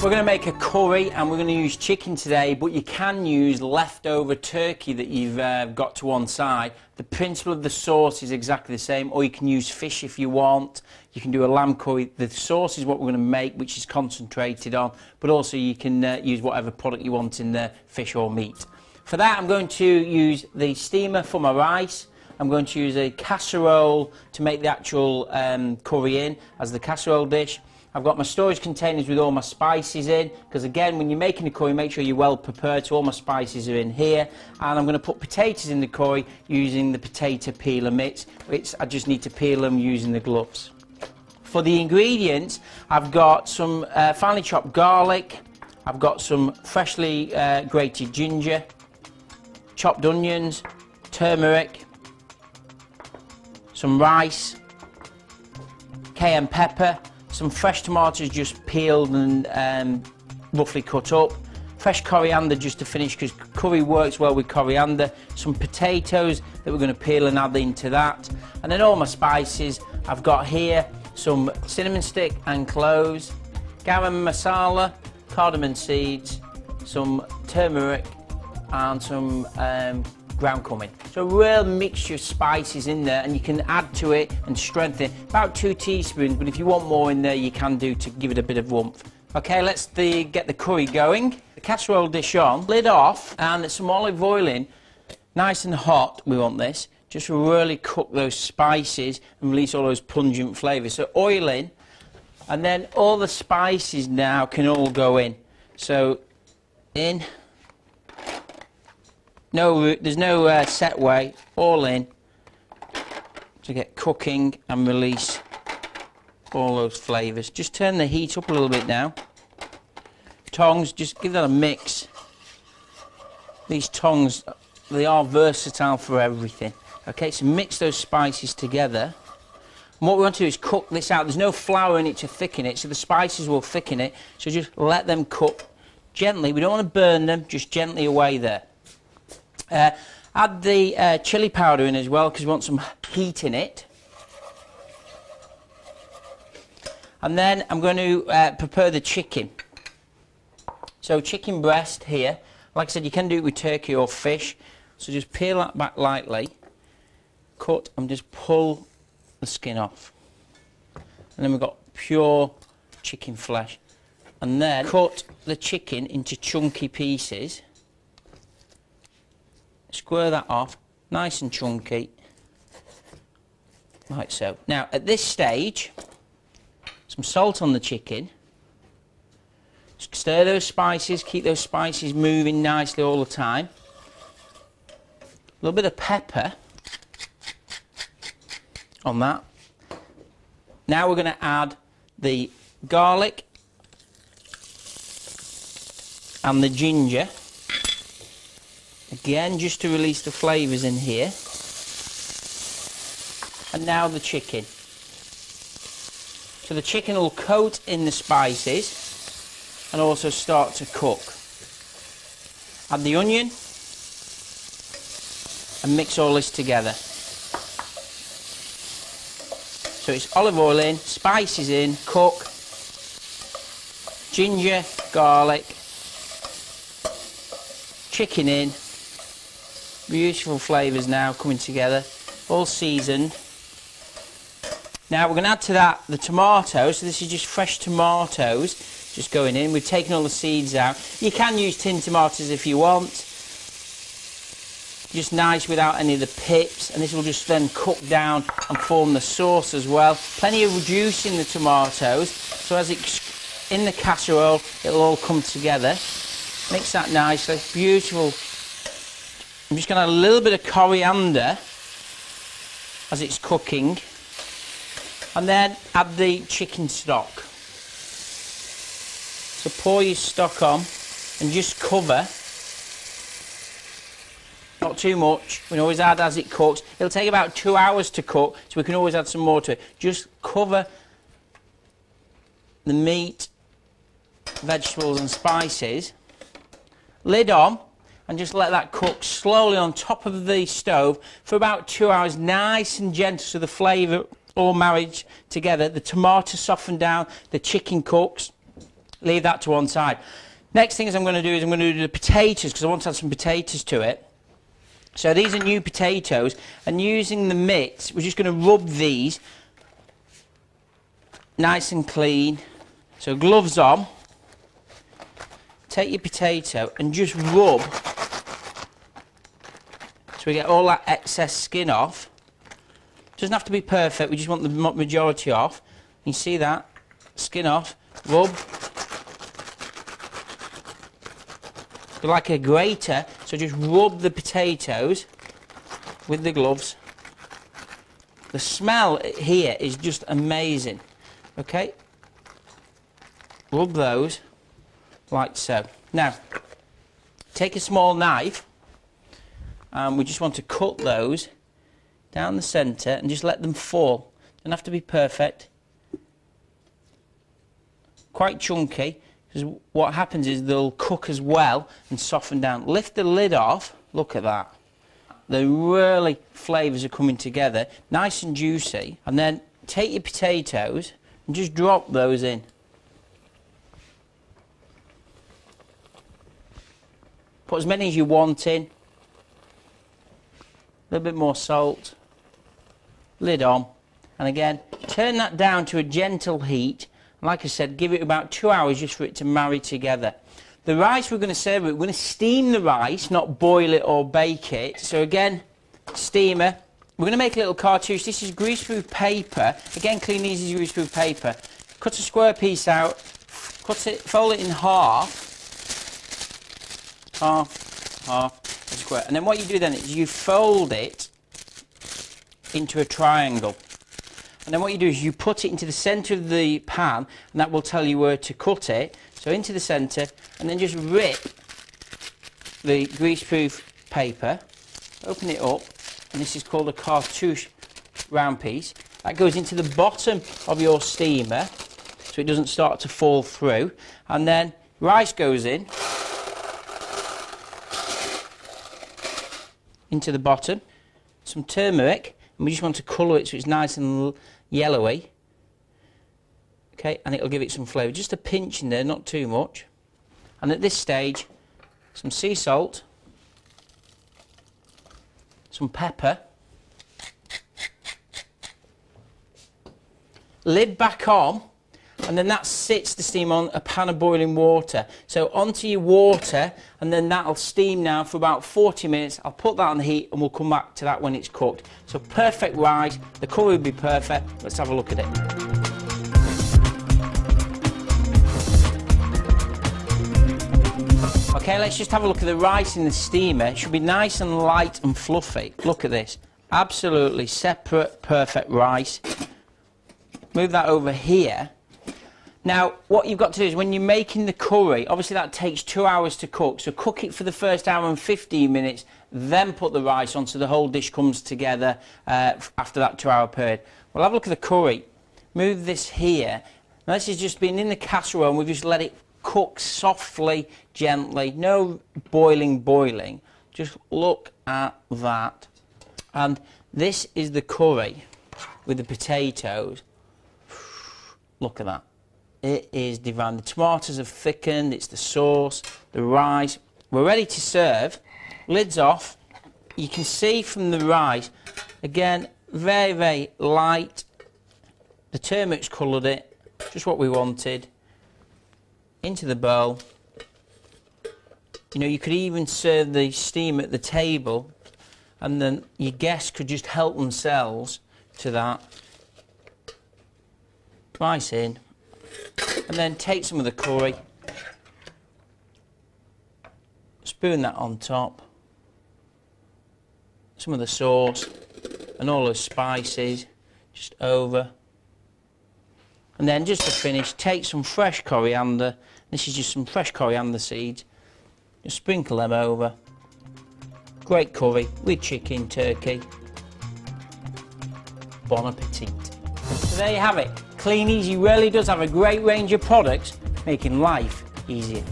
We're going to make a curry and we're going to use chicken today, but you can use leftover turkey that you've got to one side. The principle of the sauce is exactly the same, or you can use fish if you want. You can do a lamb curry. The sauce is what we're going to make, which is concentrated on, but also you can use whatever product you want in there, fish or meat. For that I'm going to use the steamer for my rice. I'm going to use a casserole to make the actual curry in as the casserole dish. I've got my storage containers with all my spices in, because again, when you're making a curry, make sure you're well prepared, so all my spices are in here. And I'm going to put potatoes in the curry using the potato peeler mitts, which I just need to peel them using the gloves. For the ingredients, I've got some finely chopped garlic, I've got some freshly grated ginger, chopped onions, turmeric, some rice, cayenne pepper, some fresh tomatoes just peeled and roughly cut up, fresh coriander just to finish because curry works well with coriander, some potatoes that we're going to peel and add into that, and then all my spices. I've got here some cinnamon stick and cloves, garam masala, cardamom seeds, some turmeric and some ground cumin. So a real mixture of spices in there, and you can add to it and strengthen it. About 2 teaspoons, but if you want more in there you can do to give it a bit of warmth. Okay, let's get the curry going. The casserole dish on, lid off, and some olive oil in. Nice and hot we want this. Just really cook those spices and release all those pungent flavours. So oil in, and then all the spices now can all go in. So in. No, there's no set way, all in to get cooking and release all those flavours. Just turn the heat up a little bit now. Tongs, just give that a mix. These tongs, they are versatile for everything. Okay, so mix those spices together. And what we want to do is cook this out. There's no flour in it to thicken it, so the spices will thicken it. So just let them cook gently. We don't want to burn them, just gently away there. Add the chili powder in as well, because we want some heat in it. And then I'm going to prepare the chicken. So chicken breast here. Like I said, you can do it with turkey or fish. So just peel that back lightly, cut and just pull the skin off. And then we've got pure chicken flesh. And then cut the chicken into chunky pieces. Square that off, nice and chunky, like so. Now, at this stage, some salt on the chicken. Stir those spices, keep those spices moving nicely all the time. A little bit of pepper on that. Now we're going to add the garlic and the ginger. Again, just to release the flavours in here. And now the chicken. So the chicken will coat in the spices and also start to cook. Add the onion and mix all this together. So it's olive oil in, spices in, cook, ginger, garlic, chicken in. Beautiful flavours now coming together, all seasoned. Now we're going to add to that the tomatoes. So this is just fresh tomatoes just going in. We've taken all the seeds out. You can use tin tomatoes if you want. Just nice without any of the pips, and this will just then cook down and form the sauce as well. Plenty of juice in the tomatoes, so as it's in the casserole it'll all come together. Mix that nicely, beautiful. I'm just going to add a little bit of coriander as it's cooking, and then add the chicken stock. So pour your stock on and just cover, not too much. We can always add as it cooks. It'll take about 2 hours to cook, so we can always add some more to it. Just cover the meat, vegetables and spices, lid on, and just let that cook slowly on top of the stove for about 2 hours, nice and gentle, so the flavour all married together. The tomato softened down, the chicken cooks, leave that to one side. Next thing I'm going to do is I'm going to do the potatoes, because I want to add some potatoes to it. So these are new potatoes, and using the mitts, we're just going to rub these nice and clean. So gloves on. Take your potato and just rub, so we get all that excess skin off. Doesn't have to be perfect, we just want the majority off. You see that? Skin off, rub. Like a grater, so just rub the potatoes with the gloves. The smell here is just amazing. Okay? Rub those. Like so. Now, take a small knife, and we just want to cut those down the centre and just let them fall. Don't have to be perfect. Quite chunky, because what happens is they'll cook as well and soften down. Lift the lid off, look at that. The really flavours are coming together, nice and juicy. And then take your potatoes and just drop those in. Put as many as you want in. A little bit more salt. Lid on. And again, turn that down to a gentle heat. And like I said, give it about 2 hours just for it to marry together. The rice we're going to serve it, we're going to steam the rice, not boil it or bake it. So again, steamer. We're going to make a little cartouche. This is greaseproof paper. Again, clean these as greaseproof paper. Cut a square piece out. Cut it, fold it in half. Half, a square. And then what you do then is you fold it into a triangle. And then what you do is you put it into the centre of the pan, and that will tell you where to cut it. So into the centre, and then just rip the greaseproof paper, open it up, and this is called a cartouche round piece. That goes into the bottom of your steamer, so it doesn't start to fall through. And then rice goes in. Into the bottom, some turmeric, and we just want to colour it so it's nice and yellowy. Okay, and it'll give it some flavour. Just a pinch in there, not too much. And at this stage, some sea salt, some pepper, lid back on, and then that sits the steam on a pan of boiling water. So onto your water, and then that'll steam now for about 40 minutes. I'll put that on the heat and we'll come back to that when it's cooked. So perfect rice, the curry will be perfect. Let's have a look at it. Okay, let's just have a look at the rice in the steamer. It should be nice and light and fluffy. Look at this. Absolutely separate, perfect rice. Move that over here. Now, what you've got to do is when you're making the curry, obviously that takes 2 hours to cook, so cook it for the first hour and 15 minutes, then put the rice on so the whole dish comes together after that 2 hour period. Well, have a look at the curry. Move this here. Now, this has just been in the casserole and we've just let it cook softly, gently, no boiling. Just look at that. And this is the curry with the potatoes. Look at that. It is divine. The tomatoes have thickened, it's the sauce, the rice. We're ready to serve. Lids off. You can see from the rice, again, very, very light. The turmeric's coloured it, just what we wanted. Into the bowl. You know, you could even serve the steam at the table, and then your guests could just help themselves to that. Rice in. And then take some of the curry, spoon that on top, some of the sauce and all those spices just over. And then just to finish, take some fresh coriander. This is just some fresh coriander seeds. Just sprinkle them over. Great curry with chicken, turkey. Bon appetit. So there you have it. Clean Easy really does have a great range of products, making life easier.